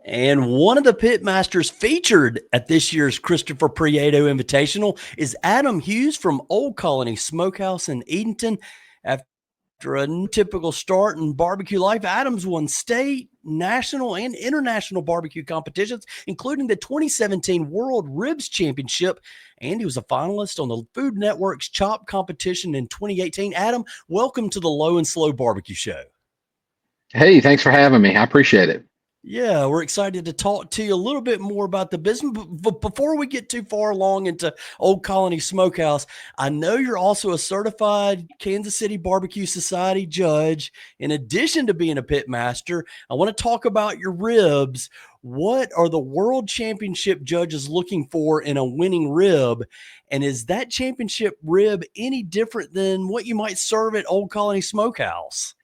And one of the pitmasters featured at this year's Christopher Prieto Invitational is Adam Hughes from Old Colony Smokehouse in Edenton. After a typical start in barbecue life, Adams won state, national, and international barbecue competitions, including the 2017 World Ribs Championship, and he was a finalist on the Food Network's Chop competition in 2018. Adam, welcome to the Low and Slow Barbecue Show. Hey, thanks for having me. I appreciate it. Yeah, we're excited to talk to you a little bit more about the business. But before we get too far along into Old Colony Smokehouse, I know you're also a certified Kansas City Barbecue Society judge. In addition to being a pit master, I want to talk about your ribs. What are the world championship judges looking for in a winning rib? And is that championship rib any different than what you might serve at Old Colony Smokehouse?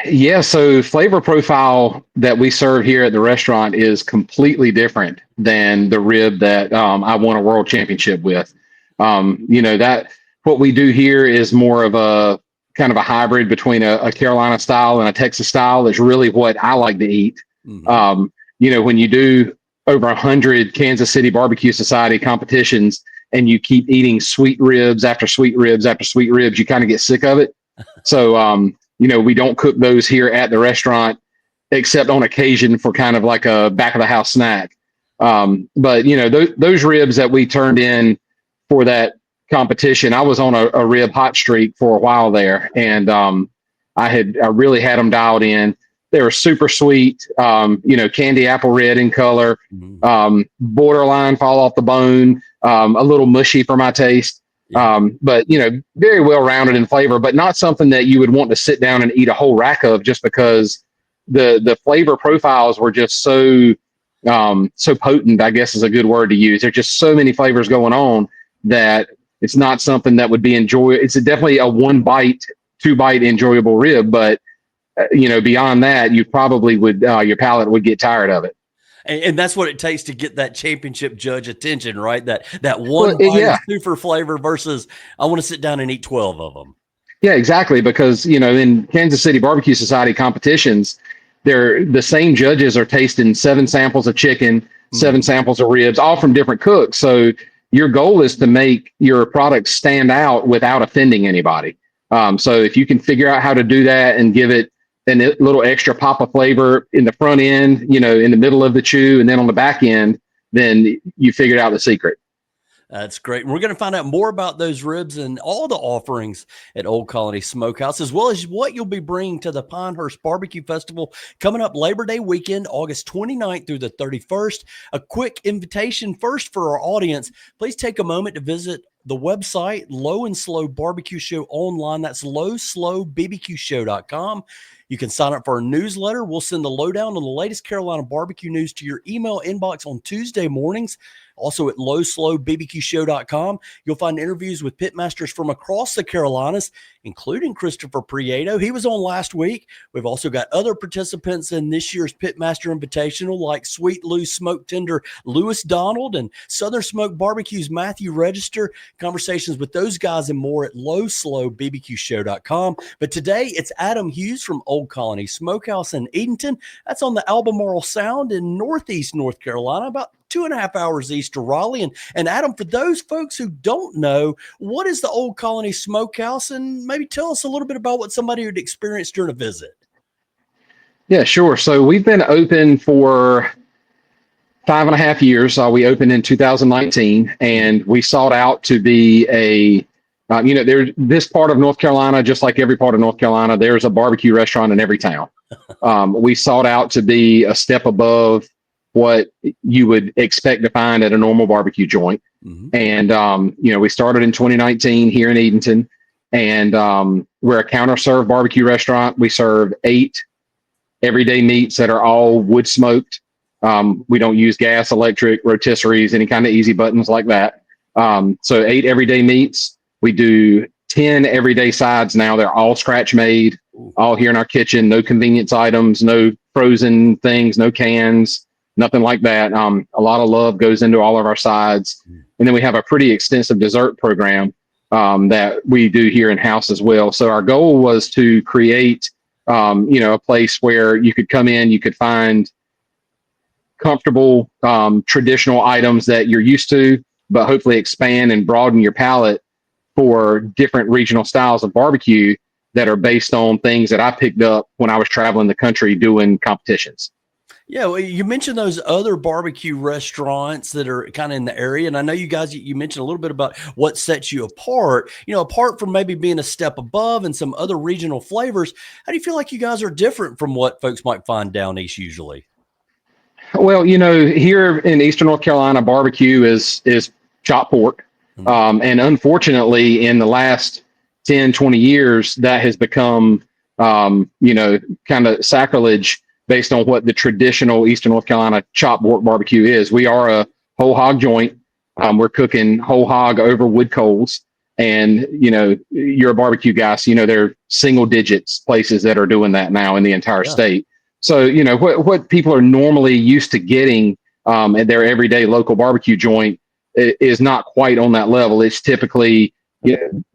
Yeah, so flavor profile that we serve here at the restaurant is completely different than the rib that I won a world championship with. That what we do here is more of a kind of a hybrid between a Carolina style and a Texas style. Is really what I like to eat. Mm-hmm. When you do over 100 Kansas City Barbecue Society competitions and you keep eating sweet ribs after sweet ribs after sweet ribs, you kind of get sick of it. So, we don't cook those here at the restaurant, except on occasion for kind of like a back of the house snack. But those ribs that we turned in for that competition, I was on a rib hot streak for a while there, and I really had them dialed in. They were super sweet, candy apple red in color, borderline fall off the bone, a little mushy for my taste. But very well rounded in flavor, but not something that you would want to sit down and eat a whole rack of, just because the flavor profiles were just so potent, I guess is a good word to use. There's just so many flavors going on that it's not something that would be enjoyable. It's definitely a 2 bite enjoyable rib, but beyond that, you probably would, your palate would get tired of it. And that's what it takes to get that championship judge attention, right? That one bite super flavor versus I want to sit down and eat 12 of them. Yeah, exactly. Because, in Kansas City Barbecue Society competitions, the same judges are tasting 7 samples of chicken, 7 samples of ribs, all from different cooks. So your goal is to make your product stand out without offending anybody. So if you can figure out how to do that and give it a little extra pop of flavor in the front end, in the middle of the chew, and then on the back end, then you figured out the secret. That's great. We're going to find out more about those ribs and all the offerings at Old Colony Smokehouse, as well as what you'll be bringing to the Pinehurst Barbecue Festival coming up Labor Day weekend, August 29th through the 31st. A quick invitation first for our audience. Please take a moment to visit the website, Low and Slow Barbecue Show online. That's lowslowbbqshow.com. You can sign up for our newsletter. We'll send the lowdown on the latest Carolina barbecue news to your email inbox on Tuesday mornings. Also at lowslowbbqshow.com, you'll find interviews with pitmasters from across the Carolinas, including Christopher Prieto. He was on last week. We've also got other participants in this year's Pitmaster Invitational, like Sweet Lou's Smoke Tender Lewis Donald and Southern Smoke Barbecue's Matthew Register. Conversations with those guys and more at lowslowbbqshow.com. But today it's Adam Hughes from Old Colony Smokehouse in Edenton. That's on the Albemarle Sound in northeast North Carolina, about 2.5 hours east of Raleigh. And Adam, for those folks who don't know, what is the Old Colony Smokehouse? And maybe tell us a little bit about what somebody would experience during a visit. Yeah, sure. So we've been open for 5.5 years. We opened in 2019, and we sought out to be this part of North Carolina, just like every part of North Carolina, there's a barbecue restaurant in every town. We sought out to be a step above what you would expect to find at a normal barbecue joint. Mm-hmm. And, we started in 2019 here in Edenton, and we're a counter-serve barbecue restaurant. We serve 8 everyday meats that are all wood smoked. We don't use gas, electric, rotisseries, any kind of easy buttons like that. So 8 everyday meats. We do 10 everyday sides now. They're all scratch made, all here in our kitchen. No convenience items, no frozen things, no cans. Nothing like that. A lot of love goes into all of our sides. And then we have a pretty extensive dessert program that we do here in-house as well. So our goal was to create, a place where you could come in, you could find comfortable, traditional items that you're used to, but hopefully expand and broaden your palate for different regional styles of barbecue that are based on things that I picked up when I was traveling the country doing competitions. Yeah, well, you mentioned those other barbecue restaurants that are kind of in the area, and I know you guys. You mentioned a little bit about what sets you apart. You know, apart from maybe being a step above and some other regional flavors, how do you feel like you guys are different from what folks might find down east usually? Well, here in Eastern North Carolina, barbecue is chopped pork. Mhm. And unfortunately, in the last 10, 20 years, that has become, kind of sacrilege based on what the traditional Eastern North Carolina chopped pork barbecue is. We are a whole hog joint. We're cooking whole hog over wood coals. And, you're a barbecue guy, so there are single digits places that are doing that now in the entire Yeah. state. So, what people are normally used to getting at their everyday local barbecue joint is not quite on that level. It's typically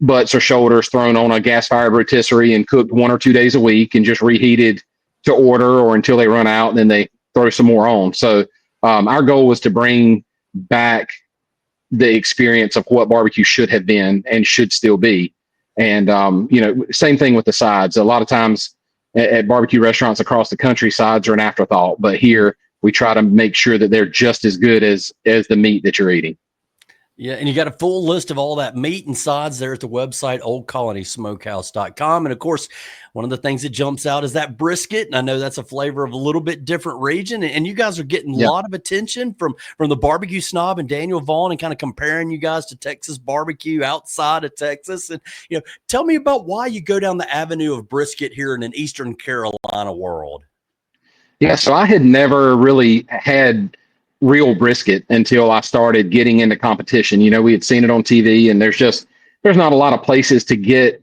butts or shoulders thrown on a gas-fired rotisserie and cooked 1 or 2 days a week and just reheated to order or until they run out, and then they throw some more on. So our goal was to bring back the experience of what barbecue should have been and should still be. And, same thing with the sides. A lot of times at barbecue restaurants across the country, sides are an afterthought, but here we try to make sure that they're just as good as the meat that you're eating. Yeah, and you got a full list of all that meat and sides there at the website, oldcolonysmokehouse.com. And of course, one of the things that jumps out is that brisket. And I know that's a flavor of a little bit different region. And you guys are getting a Yeah. lot of attention from the barbecue snob and Daniel Vaughn, and kind of comparing you guys to Texas barbecue outside of Texas. And, tell me about why you go down the avenue of brisket here in an Eastern Carolina world. Yeah. So I had never really had real brisket until I started getting into competition. We had seen it on TV, and there's not a lot of places to get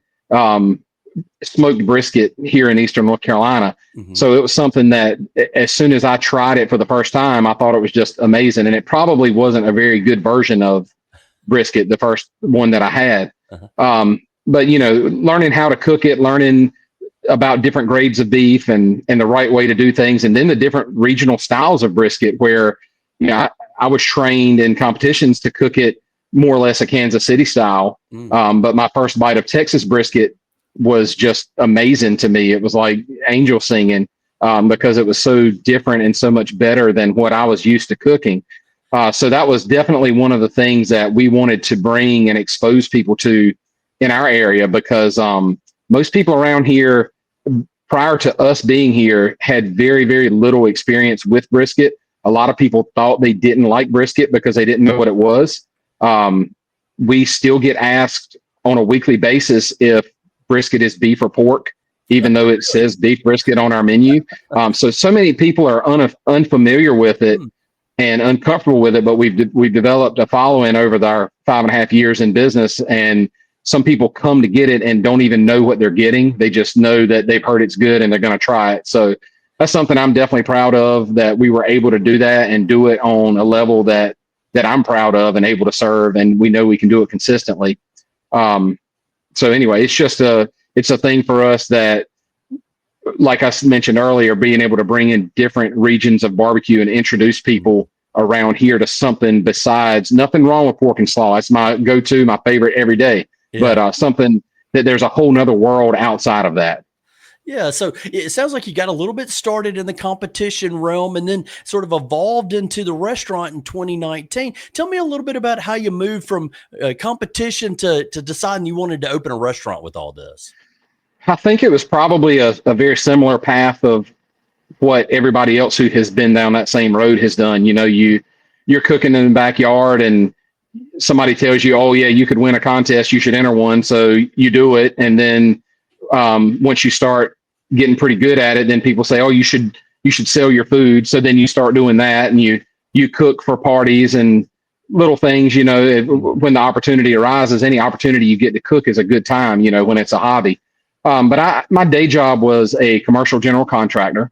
smoked brisket here in Eastern North Carolina. Mhm. So it was something that as soon as I tried it for the first time, I thought it was just amazing. And it probably wasn't a very good version of brisket, the first one that I had. Uh-huh. But learning how to cook it, learning about different grades of beef and the right way to do things, and then the different regional styles of brisket where I was trained in competitions to cook it more or less a Kansas City style. But my first bite of Texas brisket was just amazing to me. It was like angel singing because it was so different and so much better than what I was used to cooking. So that was definitely one of the things that we wanted to bring and expose people to in our area, because most people around here prior to us being here had very, very little experience with brisket. A lot of people thought they didn't like brisket because they didn't know what it was. We still get asked on a weekly basis if brisket is beef or pork, even though it says beef brisket on our menu. So many people are unfamiliar with it and uncomfortable with it, but we've developed a following over our 5.5 years in business, and some people come to get it and don't even know what they're getting. They just know that they've heard it's good and they're going to try it. So that's something I'm definitely proud of, that we were able to do that and do it on a level that I'm proud of and able to serve. And we know we can do it consistently. So anyway, it's a thing for us that, like I mentioned earlier, being able to bring in different regions of barbecue and introduce people around here to something besides, nothing wrong with pork and slaw. That's my go-to, my favorite every day. Yeah. But something that there's a whole nother world outside of that. Yeah, so it sounds like you got a little bit started in the competition realm and then sort of evolved into the restaurant in 2019. Tell me a little bit about how you moved from competition to deciding you wanted to open a restaurant with all this. I think it was probably a very similar path of what everybody else who has been down that same road has done. You're cooking in the backyard and somebody tells you, oh yeah, you could win a contest, you should enter one. So you do it. And then once you start getting pretty good at it, then people say, oh, you should sell your food. So then you start doing that, and you cook for parties and little things. When the opportunity arises, any opportunity you get to cook is a good time, when it's a hobby. But my day job was a commercial general contractor,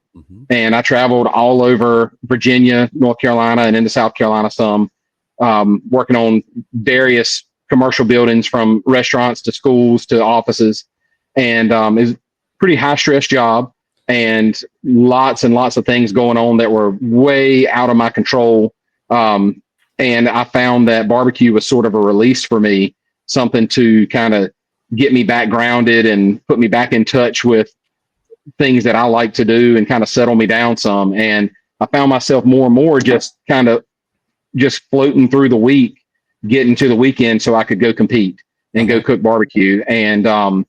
and I traveled all over Virginia, North Carolina, and into South Carolina some, working on various commercial buildings from restaurants to schools to offices. And it's a pretty high stress job. and lots of things going on that were way out of my control. And I found that barbecue was sort of a release for me, something to kind of get me back grounded and put me back in touch with things that I like to do and kind of settle me down some. And I found myself more and more just floating through the week, getting to the weekend so I could go compete and go cook barbecue. And,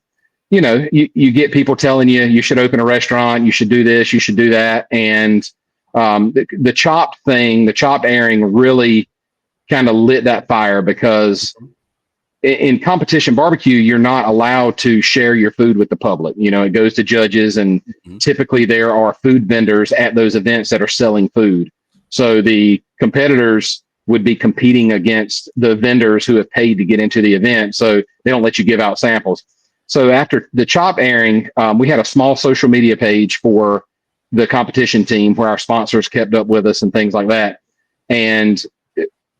you get people telling you should open a restaurant, you should do this, you should do that. And the chopped airing really kind of lit that fire, because in competition barbecue, you're not allowed to share your food with the public. It goes to judges, and typically there are food vendors at those events that are selling food. So the competitors would be competing against the vendors who have paid to get into the event. So they don't let you give out samples. So after the chop airing, we had a small social media page for the competition team where our sponsors kept up with us and things like that. And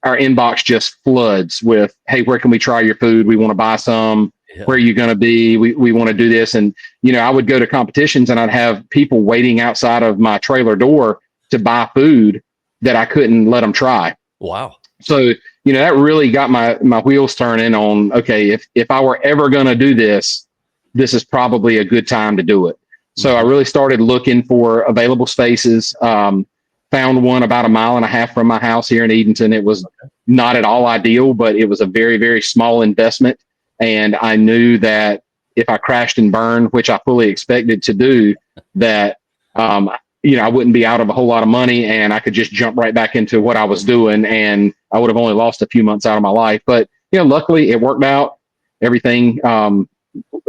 our inbox just floods with, hey, where can we try your food? We want to buy some. Yeah. Where are you going to be? We want to do this. And, I would go to competitions and I'd have people waiting outside of my trailer door to buy food that I couldn't let them try. Wow. So, that really got my wheels turning on, okay, if I were ever going to do this, this is probably a good time to do it. So I really started looking for available spaces. Found one about 1.5 miles from my house here in Edenton. It was not at all ideal, but it was a very, very small investment. And I knew that if I crashed and burned, which I fully expected to do, that, I wouldn't be out of a whole lot of money, and I could just jump right back into what I was doing, and I would have only lost a few months out of my life. But, luckily it worked out. Everything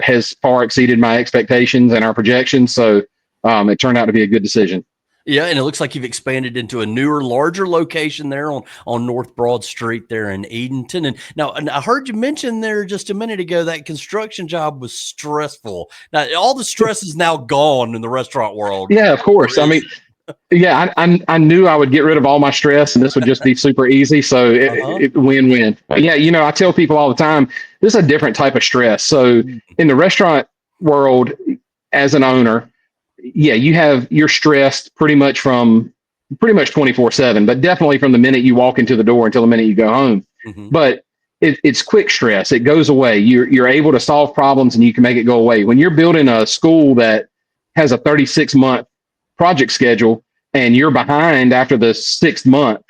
has far exceeded my expectations and our projections. So it turned out to be a good decision. Yeah, and it looks like you've expanded into a newer, larger location there on North Broad Street there in Edenton. And now, and I heard you mention there just a minute ago that construction job was stressful. Now, all the stress is now gone in the restaurant world. Yeah, of course. I mean, yeah, I knew I would get rid of all my stress, and this would just be super easy. So it win-win. But yeah, I tell people all the time, this is a different type of stress. So in the restaurant world, as an owner, yeah, you're stressed pretty much 24/7, but definitely from the minute you walk into the door until the minute you go home. But it's quick stress. It goes away. You're able to solve problems and you can make it go away. When you're building a school that has a 36-month project schedule and you're behind after the 6th month,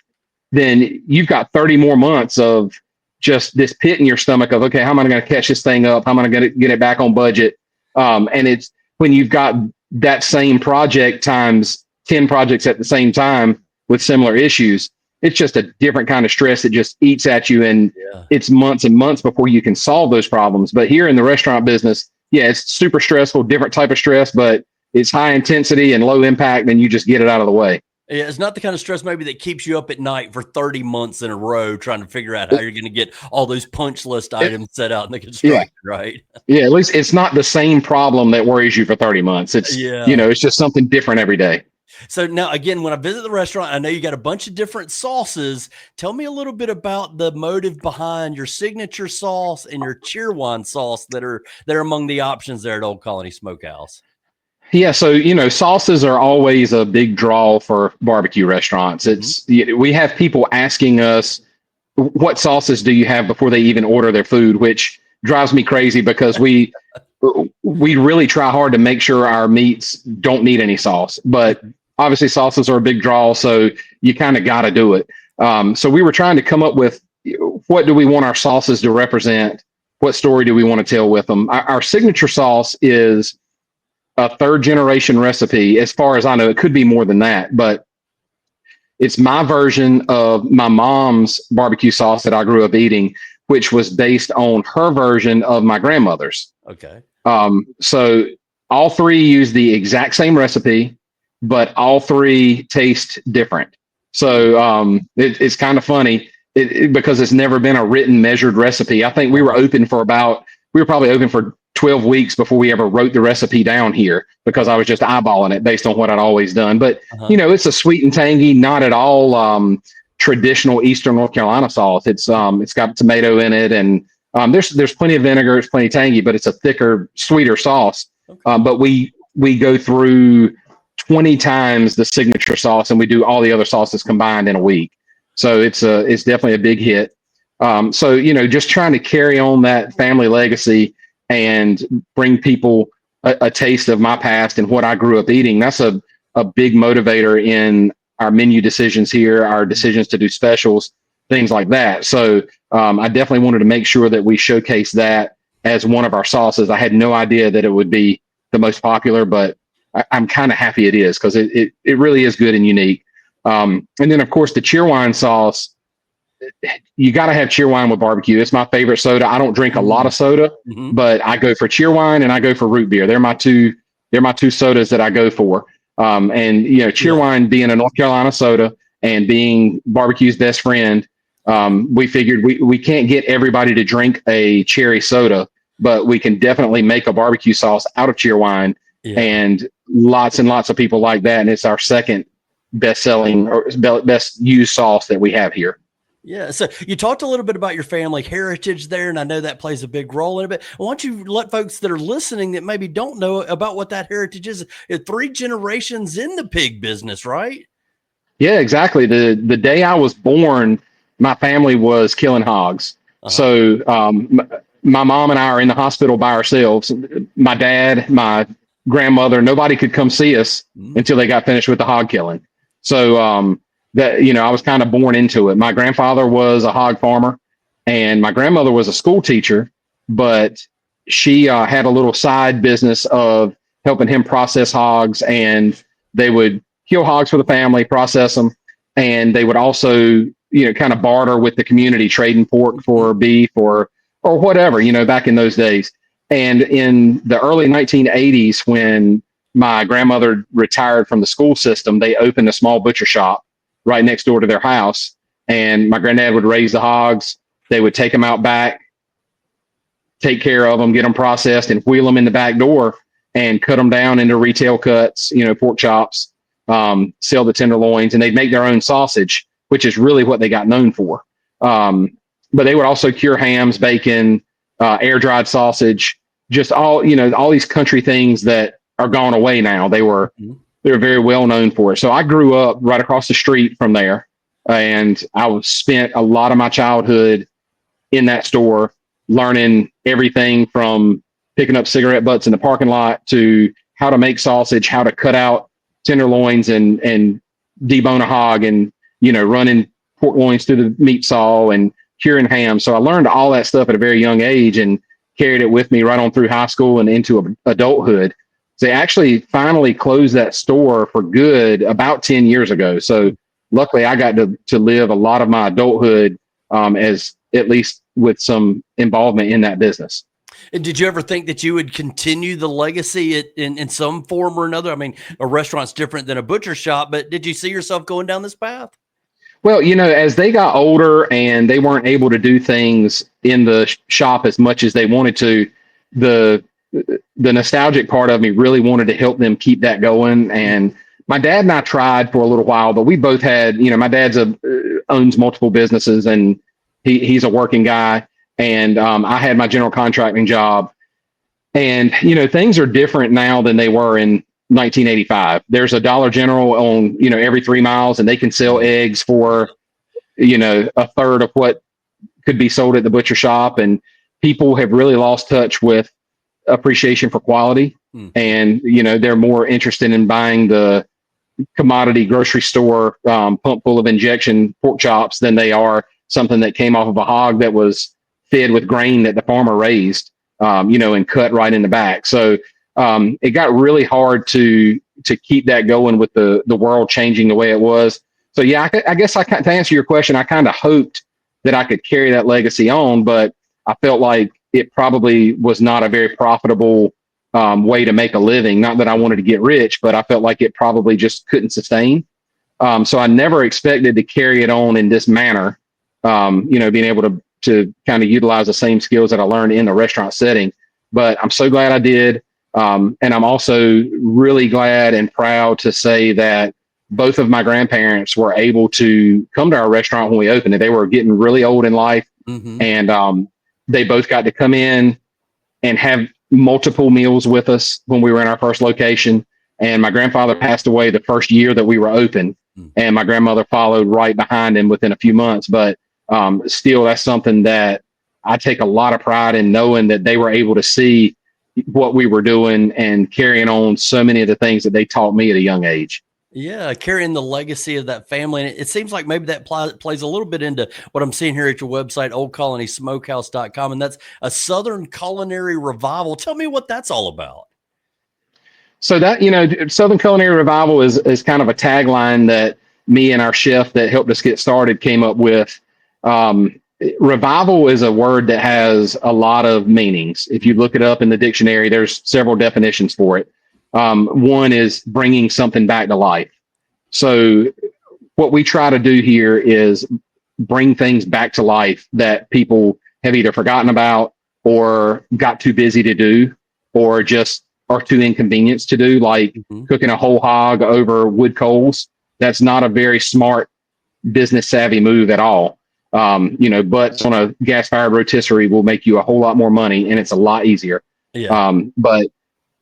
then you've got 30 more months of just this pit in your stomach of, okay, how am I going to catch this thing up? How am I going to get it back on budget? And it's when you've got that same project times 10 projects at the same time with similar issues, it's just a different kind of stress that just eats at you. And it's months and months before you can solve those problems. But here in the restaurant business, yeah, it's super stressful, different type of stress, but it's high intensity and low impact, and you just get it out of the way. Yeah, it's not the kind of stress maybe that keeps you up at night for 30 months in a row trying to figure out how you're going to get all those punch list items set out in the construction, right? Yeah, at least it's not the same problem that worries you for 30 months. It's, it's just something different every day. So now, again, when I visit the restaurant, I know you got a bunch of different sauces. Tell me a little bit about the motive behind your signature sauce and your cheerwine sauce that are among the options there at Old Colony Smokehouse. Yeah, so sauces are always a big draw for barbecue restaurants. We have people asking us, what sauces do you have before they even order their food, which drives me crazy because we really try hard to make sure our meats don't need any sauce. But obviously sauces are a big draw, so you kind of got to do it. So we were trying to come up with, what do we want our sauces to represent? What story do we want to tell with them? Our signature sauce is a 3rd generation recipe. As far as I know, it could be more than that, but it's my version of my mom's barbecue sauce that I grew up eating, which was based on her version of my grandmother's. Okay. So all 3 use the exact same recipe, but all 3 taste different. So it's kind of funny because it's never been a written, measured recipe. I think we were probably open for 12 weeks before we ever wrote the recipe down here, because I was just eyeballing it based on what I'd always done. But, it's a sweet and tangy, not at all traditional Eastern North Carolina sauce. It's got tomato in it, and there's plenty of vinegar. It's plenty tangy, but it's a thicker, sweeter sauce. Okay. But we we go through 20 times the signature sauce, and we do all the other sauces combined in a week. So it's definitely a big hit. So, just trying to carry on that family legacy and bring people a taste of my past and what I grew up eating. That's a big motivator in our menu decisions here, our decisions to do specials, things like that. So I definitely wanted to make sure that we showcase that as one of our sauces. I had no idea that it would be the most popular, but I'm kind of happy it is, because it really is good and unique. And then, of course, the Cheerwine sauce. You got to have Cheerwine with barbecue. It's my favorite soda. I don't drink a lot of soda, but I go for Cheerwine and I go for root beer. They're my two sodas that I go for. And Cheerwine being a North Carolina soda and being barbecue's best friend, we figured we can't get everybody to drink a cherry soda, but we can definitely make a barbecue sauce out of Cheerwine. Yeah. And lots of people like that. And it's our second best selling or best used sauce that we have here. Yeah. So you talked a little bit about your family heritage there, and I know that plays a big role in it. But why don't you let folks that are listening that maybe don't know about what that heritage is? 3 generations in the pig business, right? Yeah, exactly. The day I was born, my family was killing hogs. So my mom and I are in the hospital by ourselves. My dad, my grandmother, nobody could come see us until they got finished with the hog killing. So that, I was kind of born into it. My grandfather was a hog farmer and my grandmother was a school teacher, but she had a little side business of helping him process hogs, and they would kill hogs for the family, process them, and they would also, kind of barter with the community, trading pork for beef or whatever, back in those days. And in the early 1980s, when my grandmother retired from the school system, they opened a small butcher shop right next door to their house. And my granddad would raise the hogs. They would take them out back, take care of them, get them processed, and wheel them in the back door and cut them down into retail cuts, pork chops, sell the tenderloins, and they'd make their own sausage, which is really what they got known for. But they would also cure hams, bacon, air dried sausage, just all these country things that are gone away now. They were very well known for it. So I grew up right across the street from there, and I spent a lot of my childhood in that store, learning everything from picking up cigarette butts in the parking lot to how to make sausage, how to cut out tenderloins and debone a hog, and running pork loins through the meat saw and curing ham. So I learned all that stuff at a very young age and carried it with me right on through high school and into adulthood. They actually finally closed that store for good about 10 years ago. So luckily I got to live a lot of my adulthood as at least with some involvement in that business. And did you ever think that you would continue the legacy in some form or another? I mean, a restaurant's different than a butcher shop, but did you see yourself going down this path? Well, as they got older and they weren't able to do things in the shop as much as they wanted to, the nostalgic part of me really wanted to help them keep that going. And my dad and I tried for a little while, but we both had, my dad's owns multiple businesses, and he's a working guy. And I had my general contracting job, and, things are different now than they were in 1985. There's a Dollar General on, every 3 miles, and they can sell eggs for, a third of what could be sold at the butcher shop. And people have really lost touch with appreciation for quality. And, they're more interested in buying the commodity grocery store pump full of injection pork chops than they are something that came off of a hog that was fed with grain that the farmer raised, and cut right in the back. So it got really hard to keep that going with the world changing the way it was. So yeah, I guess to answer your question, I kind of hoped that I could carry that legacy on, but I felt like it probably was not a very profitable way to make a living. Not that I wanted to get rich, but I felt like it probably just couldn't sustain. So I never expected to carry it on in this manner, being able to kind of utilize the same skills that I learned in the restaurant setting. But I'm so glad I did. And I'm also really glad and proud to say that both of my grandparents were able to come to our restaurant when we opened it. They were getting really old in life, and they both got to come in and have multiple meals with us when we were in our first location. And my grandfather passed away the first year that we were open, and my grandmother followed right behind him within a few months. But still, that's something that I take a lot of pride in, knowing that they were able to see what we were doing and carrying on so many of the things that they taught me at a young age. Yeah, carrying the legacy of that family. And it seems like maybe that plays a little bit into what I'm seeing here at your website, oldcolonysmokehouse.com. And that's a Southern Culinary Revival. Tell me what that's all about. So that, Southern Culinary Revival is kind of a tagline that me and our chef that helped us get started came up with. Revival is a word that has a lot of meanings. If you look it up in the dictionary, there's several definitions for it. One is bringing something back to life. So what we try to do here is bring things back to life that people have either forgotten about or got too busy to do, or just are too inconvenienced to do, like cooking a whole hog over wood coals. That's not a very smart business savvy move at all. Butts on a gas fired rotisserie will make you a whole lot more money, and it's a lot easier. Yeah.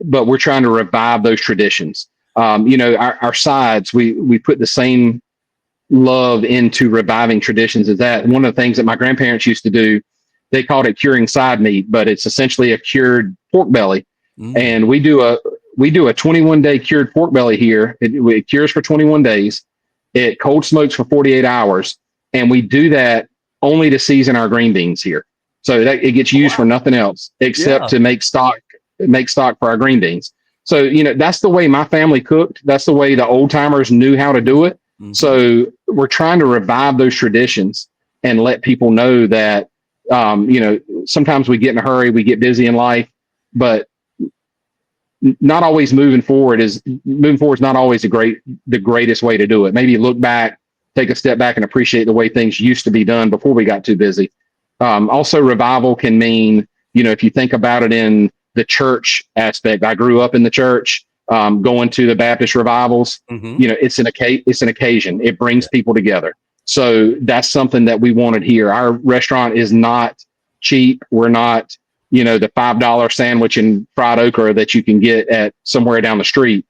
But we're trying to revive those traditions. Our sides, we put the same love into reviving traditions as that. And one of the things that my grandparents used to do, they called it curing side meat, but it's essentially a cured pork belly. And we do a 21-day cured pork belly here. It cures for 21 days. It cold smokes for 48 hours. And we do that only to season our green beans here. So that it gets used for nothing else except to make stock for our green beans. So, that's the way my family cooked. That's the way the old timers knew how to do it. So we're trying to revive those traditions and let people know that, sometimes we get in a hurry, we get busy in life, but not always moving forward is not always the greatest way to do it. Maybe look back, take a step back and appreciate the way things used to be done before we got too busy. Also, revival can mean, if you think about it in the church aspect, I grew up in the church, going to the Baptist revivals. It's an occasion. It brings people together. So that's something that we wanted here. Our restaurant is not cheap. We're not, the $5 sandwich and fried okra that you can get at somewhere down the street.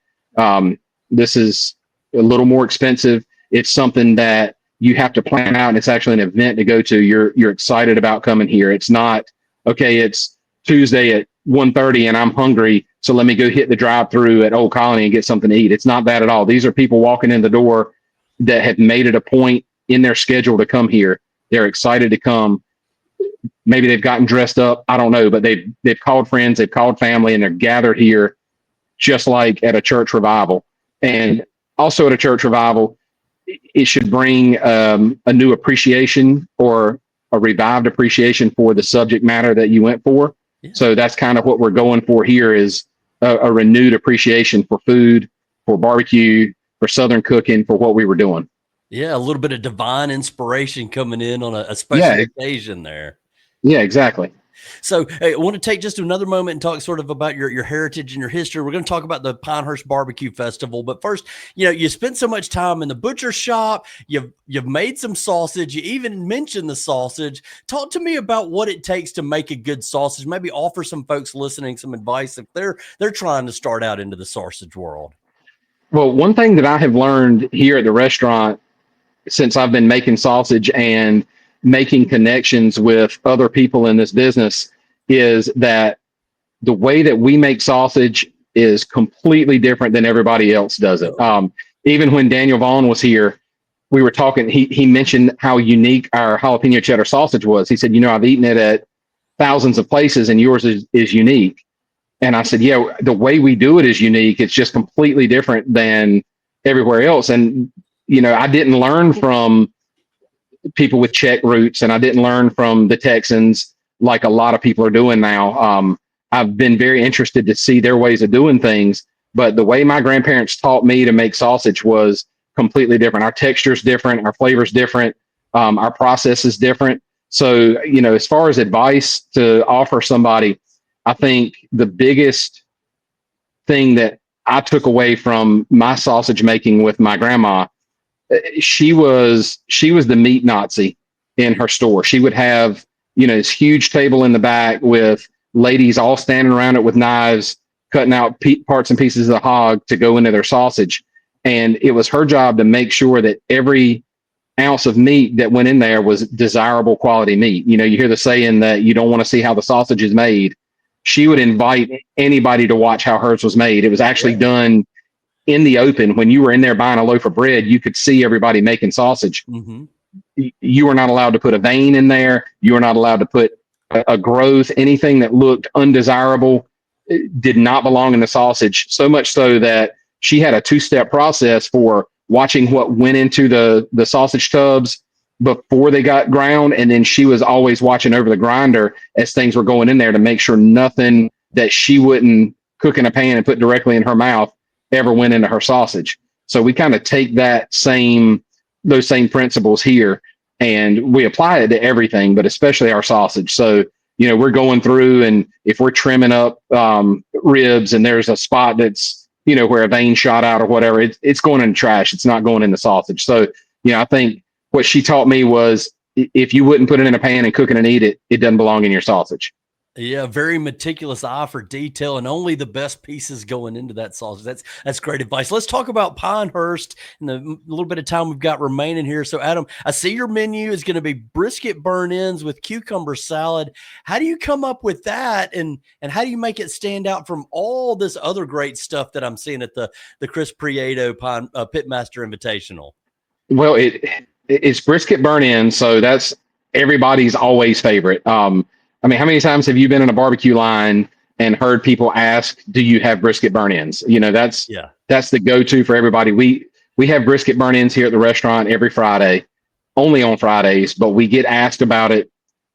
This is a little more expensive. It's something that you have to plan out, and it's actually an event to go to. You're excited about coming here. It's not, okay, it's Tuesday at 1:30 and I'm hungry, so let me go hit the drive-through at Old Colony and get something to eat. It's not that at all. These are people walking in the door that have made it a point in their schedule to come here. They're excited to come. Maybe they've gotten dressed up. I don't know, but they've called friends, they've called family, and they're gathered here just like at a church revival. And also at a church revival, it should bring a new appreciation or a revived appreciation for the subject matter that you went for. Yeah. So that's kind of what we're going for here, is a renewed appreciation for food, for barbecue, for Southern cooking, for what we were doing. Yeah, a little bit of divine inspiration coming in on a special occasion there. Yeah, exactly. So I want to take just another moment and talk sort of about your heritage and your history. We're going to talk about the Pinehurst Barbecue Festival, but first, you spent so much time in the butcher shop. You've made some sausage. You even mentioned the sausage. Talk to me about what it takes to make a good sausage. Maybe offer some folks listening some advice if they're trying to start out into the sausage world. Well, one thing that I have learned here at the restaurant since I've been making sausage and making connections with other people in this business is that the way that we make sausage is completely different than everybody else does it. Even when Daniel Vaughn was here, we were talking, he mentioned how unique our jalapeno cheddar sausage was. He said, I've eaten it at thousands of places and yours is unique. And I said, yeah, the way we do it is unique. It's just completely different than everywhere else. And, I didn't learn from people with Czech roots, and I didn't learn from the Texans like a lot of people are doing now. I've been very interested to see their ways of doing things, but the way my grandparents taught me to make sausage was completely different. Our texture's different, our flavor's different, our process is different. So, as far as advice to offer somebody, I think the biggest thing that I took away from my sausage making with my grandma, she was the meat Nazi in her store. She would have, this huge table in the back with ladies all standing around it with knives, cutting out parts and pieces of the hog to go into their sausage. And it was her job to make sure that every ounce of meat that went in there was desirable quality meat. You hear the saying that you don't want to see how the sausage is made. She would invite anybody to watch how hers was made. It was actually done in the open. When you were in there buying a loaf of bread, you could see everybody making sausage. Mm-hmm. You were not allowed to put a vein in there. You were not allowed to put a growth, anything that looked undesirable did not belong in the sausage. So much so that she had a 2-step process for watching what went into the sausage tubs before they got ground. And then she was always watching over the grinder as things were going in there to make sure nothing that she wouldn't cook in a pan and put directly in her mouth ever went into her sausage. So we kind of take those same principles here and we apply it to everything, but especially our sausage. So, we're going through, and if we're trimming up ribs and there's a spot that's, where a vein shot out or whatever, it's going in the trash. It's not going in the sausage. So, I think what she taught me was if you wouldn't put it in a pan and cook it and eat it, it doesn't belong in your sausage. Yeah, very meticulous eye for detail, and only the best pieces going into that sausage. That's great advice. Let's talk about Pinehurst in the little bit of time we've got remaining here. So, Adam, I see your menu is going to be brisket burn-ins with cucumber salad. How do you come up with that, and how do you make it stand out from all this other great stuff that I'm seeing at the Chris Prieto Pitmaster Invitational? Well, it's brisket burn-in, so that's everybody's always favorite. How many times have you been in a barbecue line and heard people ask, do you have brisket burn-ins? That's the go-to for everybody. We have brisket burn-ins here at the restaurant every Friday, only on Fridays, but we get asked about it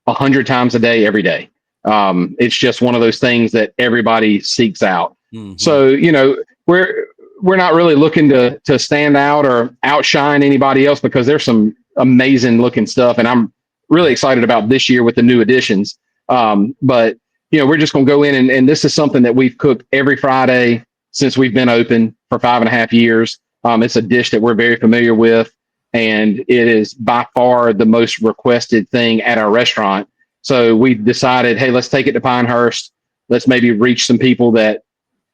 100 times a day, every day. It's just one of those things that everybody seeks out. Mm-hmm. So, we're not really looking to stand out or outshine anybody else because there's some amazing looking stuff. And I'm really excited about this year with the new additions. But we're just going to go in and this is something that we've cooked every Friday since we've been open for 5.5 years. It's a dish that we're very familiar with, and it is by far the most requested thing at our restaurant. So we decided, hey, let's take it to Pinehurst. Let's maybe reach some people that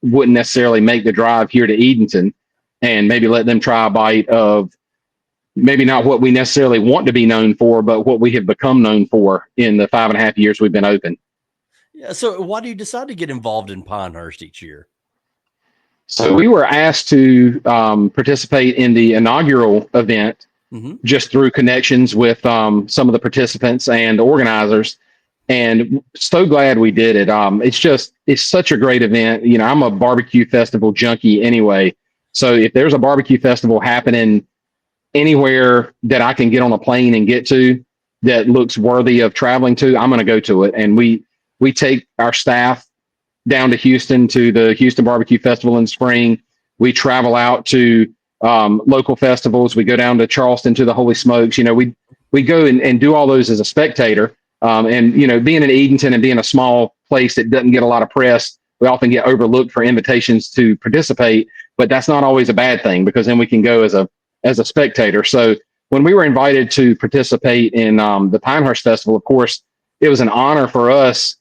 wouldn't necessarily make the drive here to Edenton and maybe let them try a bite of maybe not what we necessarily want to be known for, but what we have become known for in the 5.5 years we've been open. Yeah. So why do you decide to get involved in Pinehurst each year? So we were asked to participate in the inaugural event just through connections with some of the participants and organizers. And so glad we did it. It's such a great event. I'm a barbecue festival junkie anyway. So if there's a barbecue festival happening anywhere that I can get on a plane and get to that looks worthy of traveling to, I'm going to go to it. And we take our staff down to Houston to the Houston Barbecue Festival in the spring. We travel out to local festivals. We go down to Charleston to the Holy Smokes. We go and do all those as a spectator. And being in Edenton and being a small place that doesn't get a lot of press, we often get overlooked for invitations to participate, but that's not always a bad thing because then we can go as a spectator. So when we were invited to participate in the Pinehurst Festival, of course, it was an honor for us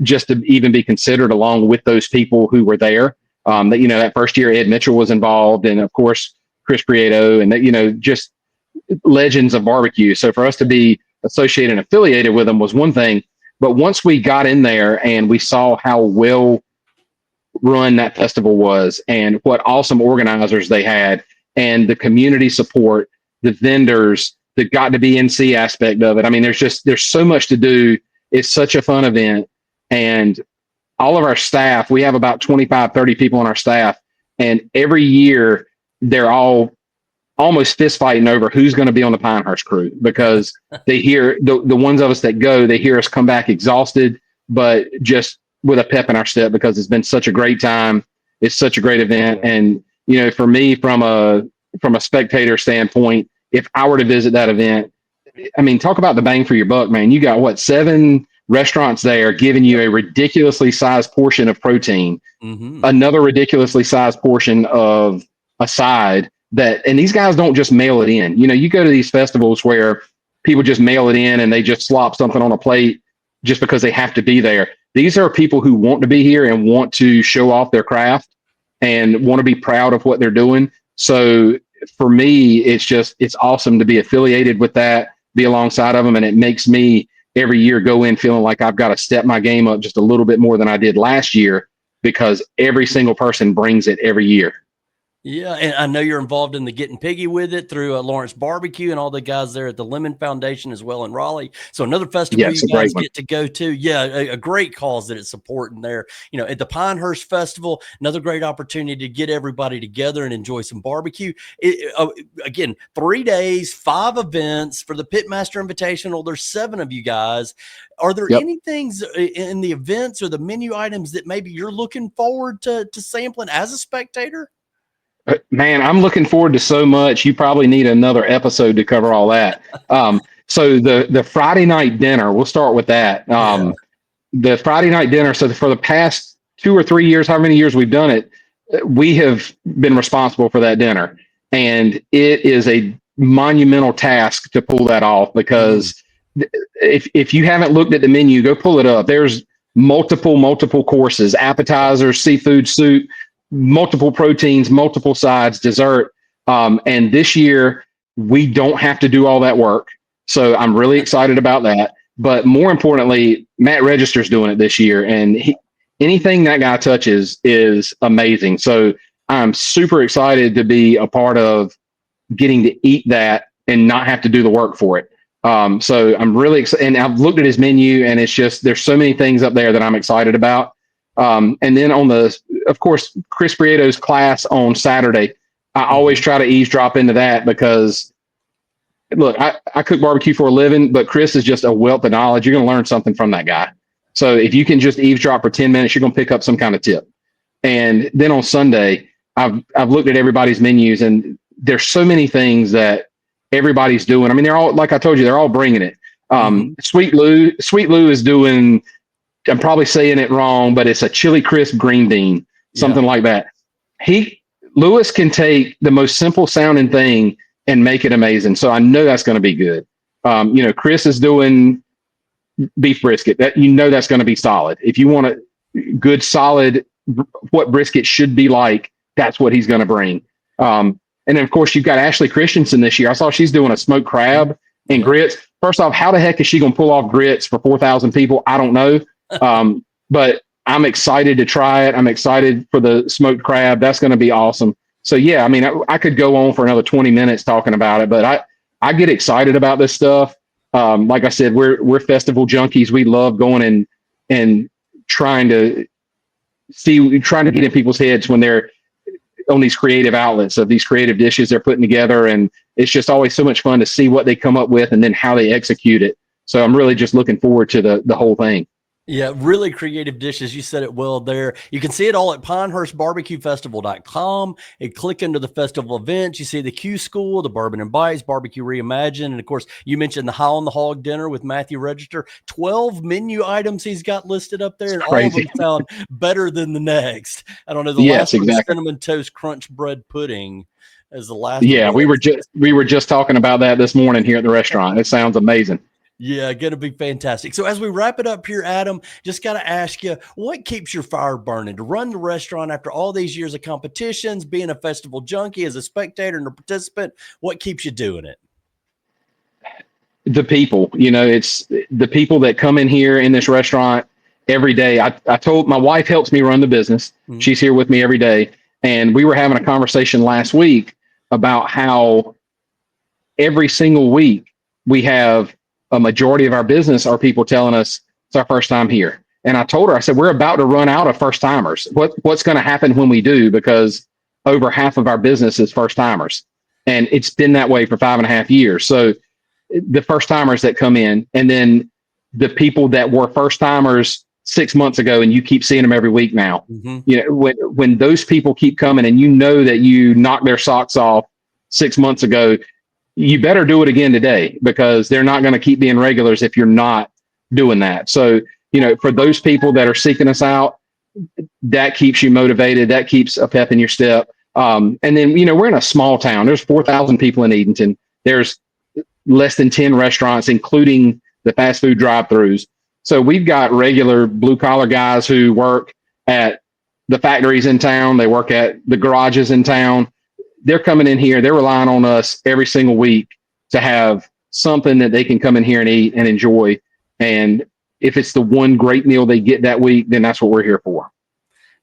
just to even be considered along with those people who were there. That first year, Ed Mitchell was involved, and of course, Chris Prieto, and just legends of barbecue. So for us to be associated and affiliated with them was one thing, but once we got in there and we saw how well run that festival was and what awesome organizers they had and the community support, the vendors, the got to be NC aspect of it. There's so much to do. It's such a fun event. And all of our staff, we have about 25, 30 people on our staff. And every year they're all almost fist fighting over who's going to be on the Pinehurst crew because they hear the ones of us that go, they hear us come back exhausted, but just with a pep in our step because it's been such a great time. It's such a great event. And, for me, from a spectator standpoint, if I were to visit that event, talk about the bang for your buck, man. You got 7 restaurants there giving you a ridiculously sized portion of protein, another ridiculously sized portion of a side and these guys don't just mail it in. You go to these festivals where people just mail it in and they just slop something on a plate. just because they have to be there. These are people who want to be here and want to show off their craft and want to be proud of what they're doing. So for me, it's awesome to be affiliated with that, be alongside of them. And it makes me every year go in feeling like I've got to step my game up just a little bit more than I did last year, because every single person brings it every year. Yeah, and I know you're involved in the Getting Piggy with it through Lawrence Barbecue and all the guys there at the Lemon Foundation as well in Raleigh. So another festival Yes, you a great guys one. get to go to. Yeah, a great cause that it's supporting there. At the Pinehurst Festival, another great opportunity to get everybody together and enjoy some barbecue. Again, 3 days, 5 events for the Pitmaster Invitational. There's 7 of you guys. Are there any things in the events or the menu items that maybe you're looking forward to sampling as a spectator? Man, I'm looking forward to so much. You probably need another episode to cover all that. So the Friday night dinner, we'll start with that. The Friday night dinner. So for the past 2 or 3 years, however many years we've done it, we have been responsible for that dinner. And it is a monumental task to pull that off, because if you haven't looked at the menu, go pull it up. There's multiple courses, appetizers, seafood, soup, multiple proteins, multiple sides, dessert. And this year we don't have to do all that work. So I'm really excited about that. But more importantly, Matt Register's doing it this year, and anything that guy touches is amazing. So I'm super excited to be a part of getting to eat that and not have to do the work for it. So I'm really excited, and I've looked at his menu, and it's just, there's so many things up there that I'm excited about. And then of course, Chris Brieto's class on Saturday, I always try to eavesdrop into that, because look, I cook barbecue for a living, but Chris is just a wealth of knowledge. You're going to learn something from that guy. So if you can just eavesdrop for 10 minutes, you're going to pick up some kind of tip. And then on Sunday, I've looked at everybody's menus, and there's so many things that everybody's doing. I mean, they're all, like I told you, they're all bringing it. Sweet Lou is doing, I'm probably saying it wrong, but it's a chili crisp green bean, something like that. Lewis can take the most simple sounding thing and make it amazing. So I know that's going to be good. Chris is doing beef brisket. That's going to be solid. If you want a good, solid, what brisket should be like, that's what he's going to bring. And then of course you've got Ashley Christensen this year. I saw she's doing a smoked crab and grits. First off, how the heck is she going to pull off grits for 4,000 people? I don't know. But I'm excited to try it. I'm excited for the smoked crab. That's going to be awesome. So yeah, I mean, I could go on for another 20 minutes talking about it, but I get excited about this stuff. Like I said, we're festival junkies. We love going and trying to get in people's heads when they're on these creative outlets of these creative dishes they're putting together. And it's just always so much fun to see what they come up with and then how they execute it. So I'm really just looking forward to the whole thing. Yeah, really creative dishes. You said it well there. You can see it all at PinehurstBarbecueFestival.com. And click into the festival events. You see the Q School, the Bourbon and Bites, Barbecue Reimagined. And of course, you mentioned the High on the Hog dinner with Matthew Register. 12 menu items he's got listed up there, and all of them sound better than the next. I don't know. The last one, Cinnamon Toast Crunch Bread Pudding, is the last. Yeah, we were just talking about that this morning here at the restaurant. It sounds amazing. Yeah, going to be fantastic. So as we wrap it up here, Adam, just got to ask you, what keeps your fire burning to run the restaurant after all these years of competitions, being a festival junkie, as a spectator and a participant? What keeps you doing it? The people, it's the people that come in here in this restaurant every day. I told, my wife helps me run the business. She's here with me every day. And we were having a conversation last week about how every single week we have a majority of our business are people telling us it's our first time here. And I told her, I said, we're about to run out of first timers. What's going to happen when we do? Because over half of our business is first timers. And it's been that way for 5.5 years. So the first timers that come in, and then the people that were first timers 6 months ago, and you keep seeing them every week now, when those people keep coming, and that you knocked their socks off 6 months ago, you better do it again today, because they're not going to keep being regulars if you're not doing that. So, for those people that are seeking us out, that keeps you motivated. That keeps a pep in your step. And then, we're in a small town. There's 4,000 people in Edenton. There's less than 10 restaurants, including the fast food drive-throughs. So we've got regular blue collar guys who work at the factories in town. They work at the garages in town. They're coming in here. They're relying on us every single week to have something that they can come in here and eat and enjoy. And if it's the one great meal they get that week, then that's what we're here for.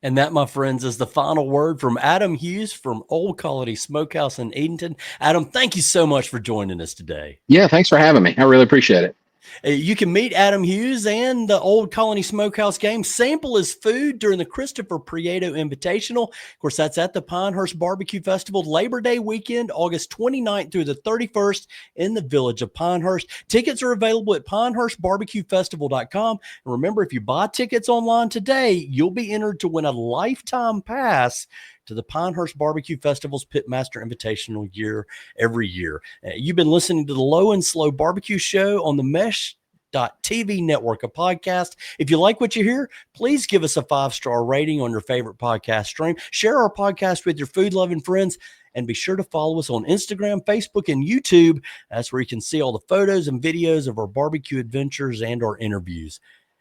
And that, my friends, is the final word from Adam Hughes from Old Colony Smokehouse in Edenton. Adam, thank you so much for joining us today. Yeah, thanks for having me. I really appreciate it. You can meet Adam Hughes and the Old Colony Smokehouse game. Sample his food during the Christopher Prieto Invitational. Of course, that's at the Pinehurst Barbecue Festival, Labor Day weekend, August 29th through the 31st in the village of Pinehurst. Tickets are available at pinehurstbarbecuefestival.com. And remember, if you buy tickets online today, you'll be entered to win a lifetime pass to the Pinehurst Barbecue Festival's Pitmaster Invitational every year. You've been listening to the Low and Slow Barbecue Show on the Mesh.TV network, a podcast. If you like what you hear, please give us a 5-star rating on your favorite podcast stream. Share our podcast with your food-loving friends, and be sure to follow us on Instagram, Facebook, and YouTube. That's where you can see all the photos and videos of our barbecue adventures and our interviews.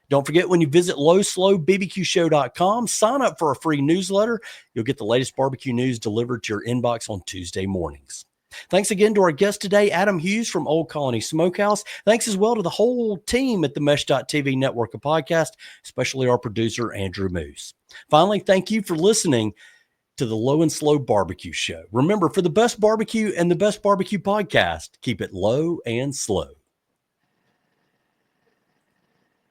Don't forget, when you visit lowslowbbqshow.com, sign up for a free newsletter. You'll get the latest barbecue news delivered to your inbox on Tuesday mornings. Thanks again to our guest today, Adam Hughes from Old Colony Smokehouse. Thanks as well to the whole team at the Mesh.TV network of podcast, especially our producer, Andrew Moose. Finally, thank you for listening to the Low and Slow Barbecue Show. Remember, for the best barbecue and the best barbecue podcast, keep it low and slow.